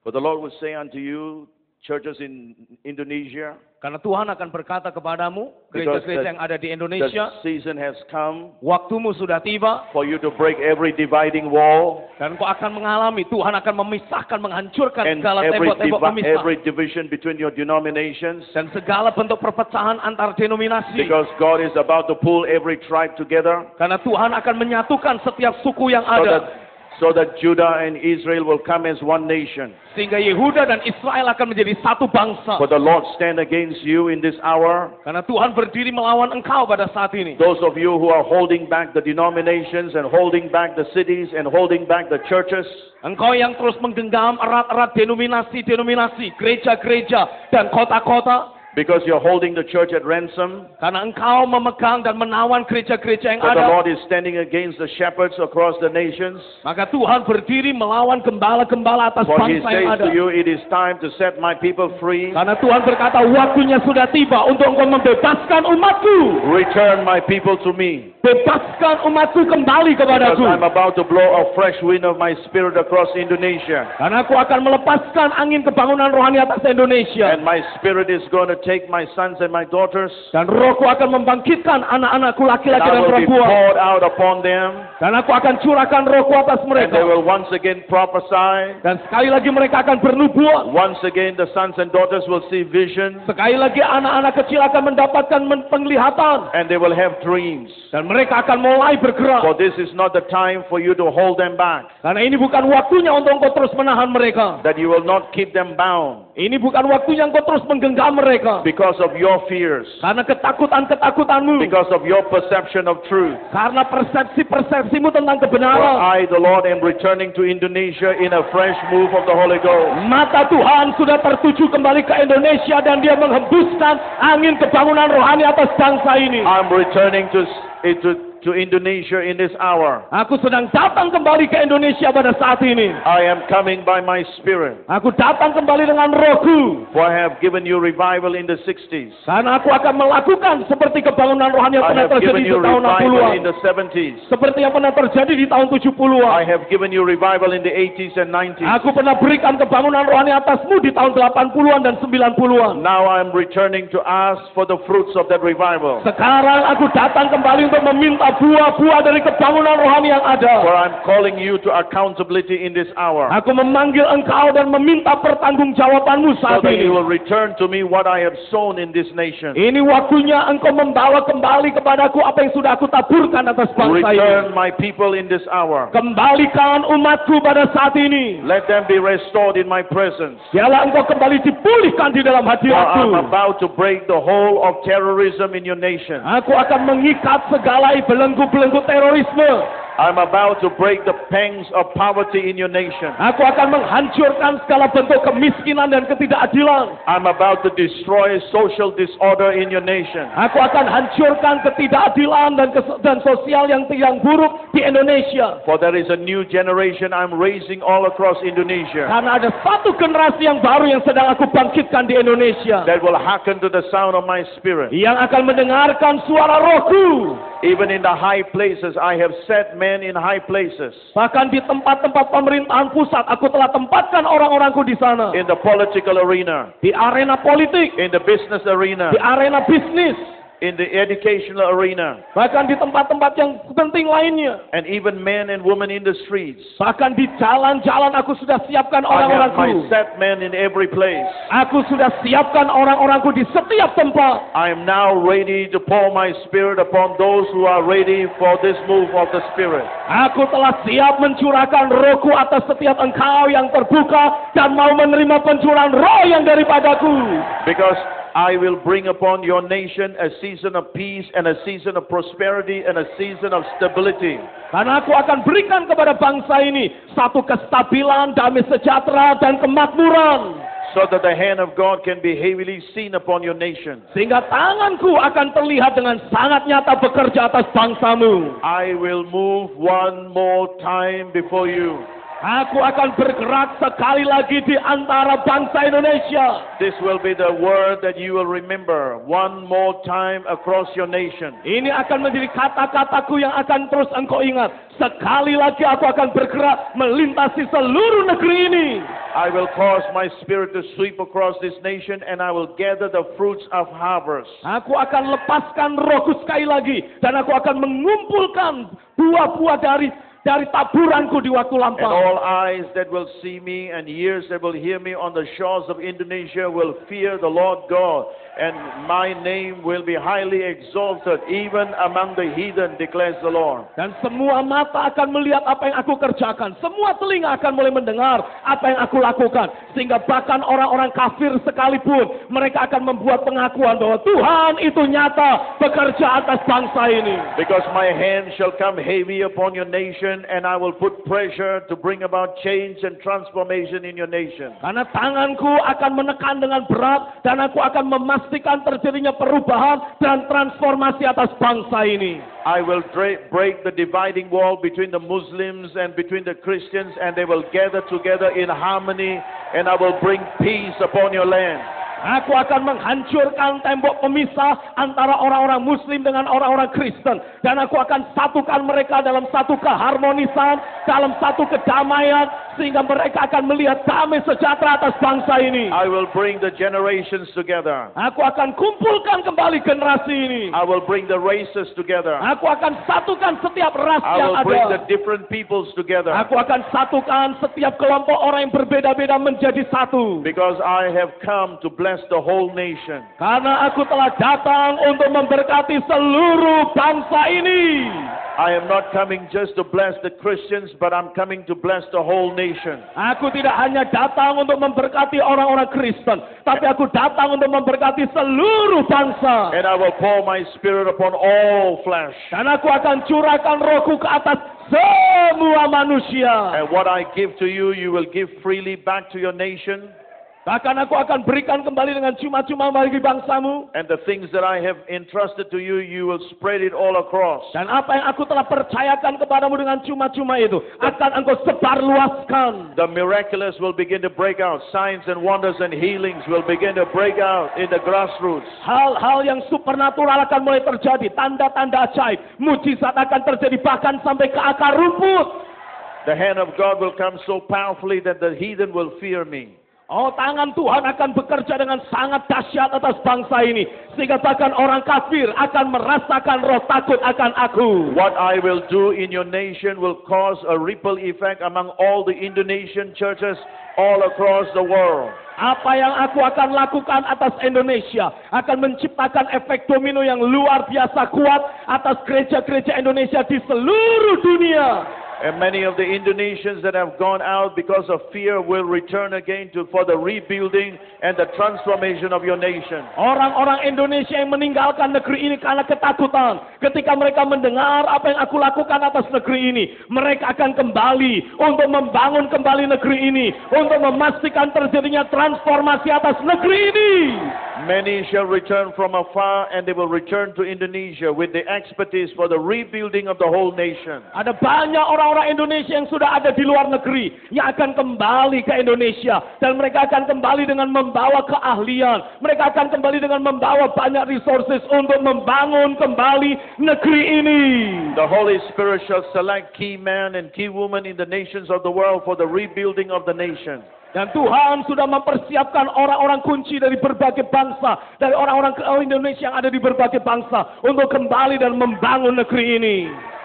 For the Lord will say unto you, churches in Indonesia, Karena Tuhan akan berkata kepadamu, because gereja-gereja yang ada di Indonesia, the season has come waktumu sudah tiba, for you to break every dividing wall dan kau akan mengalami, Tuhan akan memisahkan, menghancurkan and segala tembok-tembok pemisah, every division between your denominations, dan segala bentuk perpecahan antar denominasi. because God is about to pull every tribe together, Karena Tuhan akan menyatukan setiap suku yang so ada. that Judah and Israel will come as one nation. Sehingga Yehuda dan Israel akan menjadi satu bangsa. For the Lord stand against you in this hour. Karena Tuhan berdiri melawan engkau pada saat ini. Those of you who are holding back the denominations and holding back the cities and holding back the churches, Engkau yang terus menggenggam erat-erat denominasi-denominasi, gereja-gereja dan kota-kota. because you're holding the church at ransom. Karena engkau memegang dan menawan gereja-gereja yang For the ada. Lord is standing against the shepherds across the nations. Maka Tuhan berdiri melawan gembala-gembala atas For He bangsa yang says ada. to you, it is time to set my people free. Karena Tuhan berkata, waktunya sudah tiba untuk engkau membebaskan umatku. Return my people to me. Bebaskan umatku kembali Because kepadaku. I'm about to blow a fresh wind of my spirit across Indonesia. Karena aku akan melepaskan angin kebangunan rohani atas Indonesia. And my spirit is going to take my sons and my daughters. Dan rohku akan membangkitkan anak-anakku And laki-laki I dan will be perempuan. poured out upon them. Dan aku akan curahkan rohku atas And mereka. they will once again prophesy. Dan sekali lagi mereka akan bernubuat. Once again the sons and daughters will see vision. Sekali lagi anak-anak kecil akan mendapatkan penglihatan. And they will have dreams. Dan mereka akan mulai bergerak. For this is not the time for you to hold them back. Karena ini bukan waktunya untuk engkau terus menahan mereka. That you will not keep them bound. Ini bukan waktunya engkau terus menggenggam mereka. Because of your fears. Karena ketakutan-ketakutanmu. Because of your perception of truth. Karena persepsi-persepsimu tentang For kebenaran. I, the Lord, am returning to Indonesia in a fresh move of the Holy Ghost. Mata Tuhan sudah tertuju kembali ke Indonesia dan dia menghembuskan angin kebangunan rohani atas bangsa ini. I'm returning to Indonesia in this hour. Aku sedang datang kembali ke Indonesia pada saat ini. I am coming by my spirit. Aku datang kembali dengan rohku. For I have given you revival in the 60s. Karena aku akan melakukan seperti kebangunan rohani yang I pernah have terjadi given di you tahun revival 60-an. in the 70s. Seperti yang pernah terjadi di tahun 70-an. I have given you revival in the 80s and 90s. Aku pernah berikan kebangunan rohani atasmu di tahun 80-an dan 90-an. Now I am returning to ask for the fruits of that revival. Sekarang aku datang kembali untuk meminta buah-buah dari kebangunan rohani yang For ada. I'm calling you to accountability in this hour. Aku memanggil engkau dan meminta pertanggungjawabanmu So saat that you ini. will return to me what I have sown in this nation. Ini waktunya engkau membawa kembali kepadaku apa yang sudah aku taburkan atas bangsa ini. Return my people in this hour. Kembalikan umatku pada saat ini. Let them be restored in my presence. Biarlah engkau kembali dipulihkan di dalam For hadiratku. I'm about to break the whole of terrorism in your nation. Aku akan mengikat segala belenggu-belenggu terorisme. I'm about to break the pangs of poverty in your nation. Aku akan menghancurkan segala bentuk kemiskinan dan ketidakadilan. I'm about to destroy social disorder in your nation. Aku akan hancurkan ketidakadilan dan sosial yang buruk di Indonesia. For there is a new generation I'm raising all across Indonesia Karena ada satu generasi yang baru yang sedang aku bangkitkan di Indonesia. that will hearken to the sound of my spirit. Yang akan mendengarkan suara rohku. Even in the high places, I have set men in high places. Bahkan di tempat-tempat pemerintahan pusat, aku telah tempatkan orang-orangku di sana. In the political arena, Di arena politik, in the business arena, di arena bisnis, in the educational arena, bahkan di tempat-tempat yang penting lainnya. and even men and women in the streets. Bahkan di jalan-jalan aku sudah siapkan I have my orang-orangku. set men in every place. Aku sudah siapkan orang-orangku di setiap tempat. I am now ready to pour my spirit upon those who are ready for this move of the Spirit. Aku telah siap mencurahkan rohku atas setiap engkau yang terbuka dan mau menerima pencurahan roh yang daripadaku. Because I will bring upon your nation a season of peace and a season of prosperity and a season of stability. Karena aku akan berikan kepada bangsa ini satu kestabilan, damai sejahtera, dan kemakmuran. So that the hand of God can be heavily seen upon your nation. Sehingga tanganku akan terlihat dengan sangat nyata bekerja atas bangsamu. I will move one more time before you. Aku akan bergerak sekali lagi di antara bangsa Indonesia. This will be the word that you will remember one more time across your nation. Ini akan menjadi kata-kataku yang akan terus engkau ingat. Sekali lagi aku akan bergerak melintasi seluruh negeri ini. I will cause my spirit to sweep across this nation and I will gather the fruits of harvest. Aku akan lepaskan rohku sekali lagi. Dan aku akan mengumpulkan buah-buah dari taburanku di waktu And lampau. all eyes that will see me and ears that will hear me on the shores of Indonesia will fear the Lord God, and my name will be highly exalted even among the heathen, declares the Lord. Dan semua mata akan melihat apa yang aku kerjakan. Semua telinga akan mulai mendengar apa yang aku lakukan. Sehingga bahkan orang-orang kafir sekalipun, mereka akan membuat pengakuan bahwa Tuhan itu nyata bekerja atas bangsa ini. Because my hand shall come heavy upon your nation, and I will put pressure to bring about change and transformation in your nation. Karena tanganku akan menekan dengan berat, dan aku akan memastikan terjadinya perubahan dan transformasi atas bangsa ini. I will break the dividing wall between the Muslims and between the Christians, and they will gather together in harmony, and I will bring peace upon your land. Aku akan menghancurkan tembok pemisah antara orang-orang Muslim dengan orang-orang Kristen. Dan aku akan satukan mereka dalam satu keharmonisan, dalam satu kedamaian. Sehingga mereka akan melihat damai sejahtera atas bangsa ini. I will bring the generations together. Aku akan kumpulkan kembali generasi ini. I will bring the races together. Aku akan satukan setiap ras I yang will bring the ada. different peoples together. Aku akan satukan setiap kelompok orang yang berbeda-beda menjadi satu. Because I have come to bless the whole nation. Karena aku telah datang untuk memberkati seluruh bangsa ini. I am not coming just to bless the Christians, but I'm coming to bless the whole nation. Aku tidak hanya datang untuk memberkati orang-orang Kristen, tapi aku datang untuk memberkati seluruh bangsa. And I will pour my spirit upon all flesh. Dan aku akan curahkan rohku ke atas semua manusia. And what I give to you, you will give freely back to your nation. Bahkan aku akan berikan kembali dengan cuma-cuma bagi bangsamu. And the things that I have entrusted to you, you will spread it all across. Dan apa yang aku telah percayakan kepadamu dengan cuma-cuma itu akan engkau sebarluaskan. The miraculous will begin to break out. Signs and wonders and healings will begin to break out in the grassroots. Hal-hal yang supernatural akan mulai terjadi. Tanda-tanda ajaib. Mujizat akan terjadi bahkan sampai ke akar rumput. The hand of God will come so powerfully that the heathen will fear me. Oh, tangan Tuhan akan bekerja dengan sangat dahsyat atas bangsa ini. Sehingga bahkan orang kafir akan merasakan roh takut akan aku. What I will do in your nation will cause a ripple effect among all the Indonesian churches all across the world. Apa yang aku akan lakukan atas Indonesia akan menciptakan efek domino yang luar biasa kuat atas gereja-gereja Indonesia di seluruh dunia. And many of the Indonesians that have gone out because of fear will return again for the rebuilding and the transformation of your nation. Orang-orang Indonesia yang meninggalkan negeri ini karena ketakutan. Ketika mereka mendengar apa yang aku lakukan atas negeri ini, mereka akan kembali untuk membangun kembali negeri ini, untuk memastikan terjadinya transformasi atas negeri ini. Many shall return from afar, and they will return to Indonesia with the expertise for the rebuilding of the whole nation. Ada banyak orang-orang Indonesia yang sudah ada di luar negeri yang akan kembali ke Indonesia, dan mereka akan kembali dengan membawa keahlian. Mereka akan kembali dengan membawa banyak resources untuk membangun kembali negeri ini. The Holy Spirit shall select key men and key women in the nations of the world for the rebuilding of the nation. Dan Tuhan sudah mempersiapkan orang-orang kunci dari berbagai bangsa, dari orang-orang Indonesia yang ada di berbagai bangsa untuk kembali dan membangun negeri ini.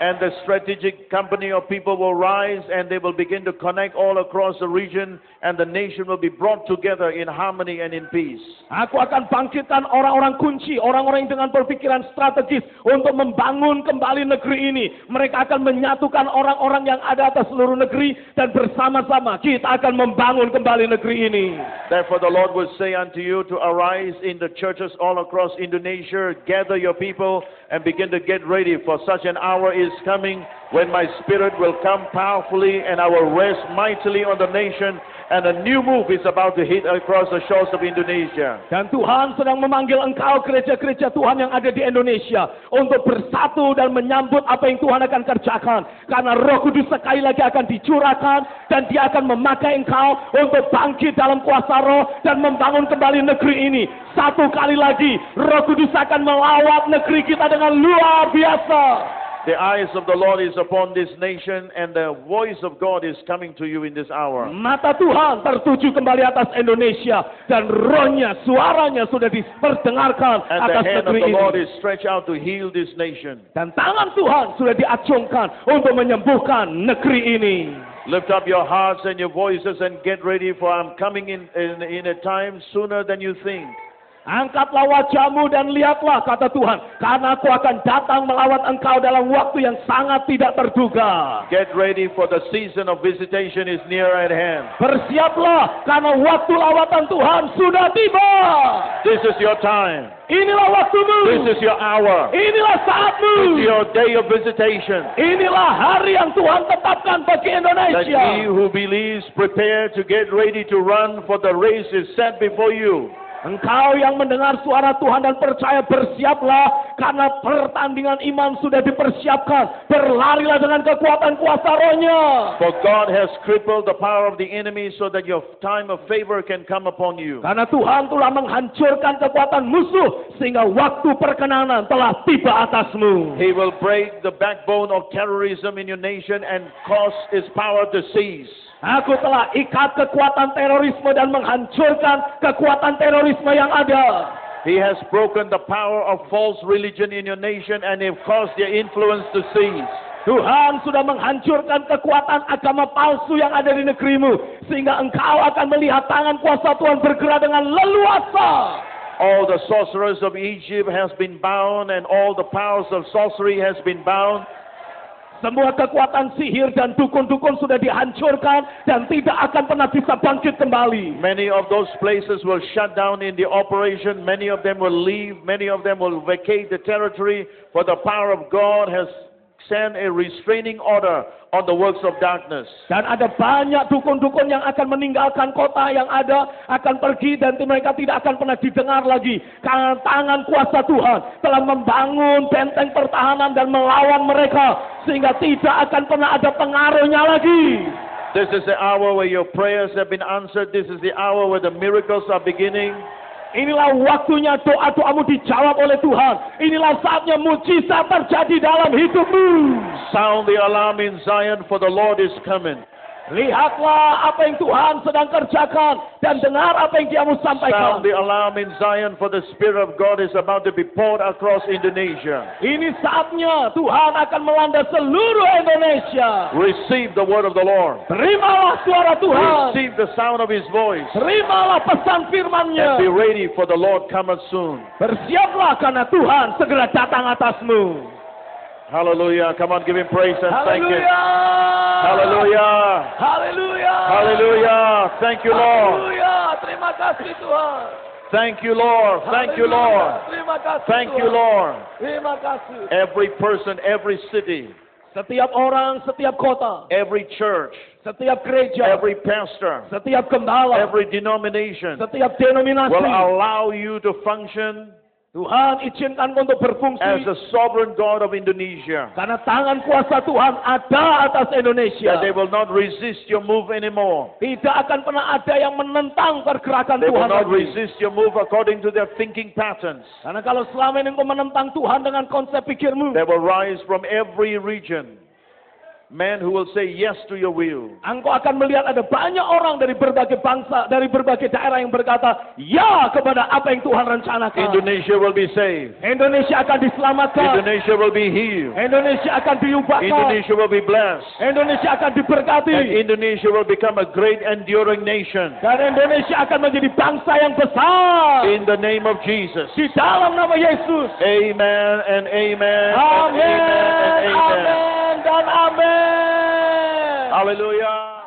And the strategic company of people will rise, and they will begin to connect all across the region, and the nation will be brought together in harmony and in peace. Aku akan bangkitkan orang-orang kunci, orang-orang yang dengan berpikiran strategis untuk membangun kembali negeri ini. Mereka akan menyatukan orang-orang yang ada atas seluruh negeri, dan bersama-sama kita akan membangun kembali negeri ini. Therefore the Lord will say unto you to arise in the churches all across Indonesia, gather your people, and begin to get ready, for such an hour is is coming, when my Spirit will come powerfully and I will rest mightily on the nation, and a new move is about to hit across the shores of Indonesia. Dan Tuhan sedang memanggil engkau gereja-gereja Tuhan yang ada di Indonesia untuk bersatu dan menyambut apa yang Tuhan akan kerjakan. Karena Roh Kudus sekali lagi akan dicurahkan dan Dia akan memakai engkau untuk bangkit dalam kuasa Roh dan membangun kembali negeri ini. Satu kali lagi Roh Kudus akan melawat negeri kita dengan luar biasa. The eyes of the Lord is upon this nation, and the voice of God is coming to you in this hour. Mata Tuhan tertuju kembali atas Indonesia dan rohnya, suaranya sudah diperdengarkan And atas the hand of negeri the Lord ini. is stretched out to heal this nation. Dan tangan Tuhan sudah diacungkan untuk menyembuhkan negeri ini. Lift up your hearts and your voices and get ready, for I'm coming in a time sooner than you think. Angkatlah wajahmu dan lihatlah, kata Tuhan, karena aku akan datang melawat engkau dalam waktu yang sangat tidak terduga. Get ready, for the season of visitation is near at hand. Bersiaplah, karena waktu lawatan Tuhan sudah tiba. This is your time. Inilah waktumu. This is your hour. Inilah saatmu. This is your day of visitation. Inilah hari yang Tuhan tetapkan bagi That Indonesia. he who believes, prepare to get ready to run, for the race is set before you. Engkau yang mendengar suara Tuhan dan percaya, bersiaplah, karena pertandingan iman sudah dipersiapkan. Berlarilah dengan kekuatan kuasa Roh-Nya. For God has crippled the power of the enemy, so that your time of favor can come upon you. Karena Tuhan telah menghancurkan kekuatan musuh, sehingga waktu perkenanan telah tiba atasmu. He will break the backbone of terrorism in your nation and cause its power to cease. Aku telah ikat kekuatan terorisme dan menghancurkan kekuatan terorisme yang ada. He has broken the power of false religion in your nation, and have caused their influence to cease. Tuhan sudah menghancurkan kekuatan agama palsu yang ada di negerimu, sehingga engkau akan melihat tangan kuasa Tuhan bergerak dengan leluasa. All the sorcerers of Egypt has been bound, and all the powers of sorcery has been bound. Semua kekuatan sihir dan dukun-dukun sudah dihancurkan dan tidak akan pernah bisa bangkit kembali. Many of those places will shut down in the operation. Many of them will leave. Many of them will vacate the territory. For the power of God has sent a restraining order on the works of darkness. Dan ada banyak dukun-dukun yang akan meninggalkan kota yang ada, akan pergi, dan mereka tidak akan pernah didengar lagi. Karena tangan kuasa Tuhan telah membangun benteng pertahanan dan melawan mereka, sehingga tidak akan pernah ada pengaruhnya lagi. This is the hour where your prayers have been answered. This is the hour where the miracles are beginning. Inilah waktunya doa-doamu dijawab oleh Tuhan. Inilah saatnya mujizat terjadi dalam hidupmu. Sound the alarm in Zion, for the Lord is coming. Lihatlah apa yang Tuhan sedang kerjakan dan dengar apa yang Dia mau sampaikan. Sound the alarm in Zion, for the Spirit of God is about to be poured across Indonesia. Ini saatnya Tuhan akan melanda seluruh Indonesia. Receive the word of the Lord. Terimalah suara Tuhan. Receive the sound of His voice. Terimalah pesan And firman-Nya. be ready, for the Lord cometh soon. Bersiaplah, karena Tuhan segera datang atasmu. Hallelujah. Come on, give Him praise and thank Him. Haleluya. Hallelujah. Haleluya. Hallelujah. Thank you, Lord. Haleluya. Terima kasih Tuhan. Thank you, Lord. Thank you, Lord. Terima kasih Thank you, Tuhan. Lord. Terima kasih. Every person, every city, Setiap orang, setiap kota, every church, setiap gereja, every pastor, setiap gembala, every denomination setiap denominasi, will allow you to function Tuhan izinkan untuk berfungsi as the sovereign God of Indonesia. karena tangan kuasa Tuhan ada atas Indonesia. That they will not resist your move anymore. Tidak akan pernah ada yang menentang pergerakan They will Tuhan not lagi. resist your move according to their thinking patterns. Karena kalau selama ini engkau menentang Tuhan dengan konsep pikirmu, They will rise from every region. Men who will say yes to your will. engkau akan melihat ada banyak orang dari berbagai bangsa, dari berbagai daerah yang berkata, ya kepada apa yang Tuhan rencanakan. Indonesia will be saved. Indonesia akan diselamatkan. Indonesia will be healed. Indonesia akan diubahkan. Indonesia will be blessed. Indonesia akan diberkati. And Indonesia will become a great enduring nation. Dan Indonesia akan menjadi bangsa yang besar. In the name of Jesus. Di dalam nama Yesus. Amen and amen. And Amin. amen and amen. Amin dan amin. Hallelujah.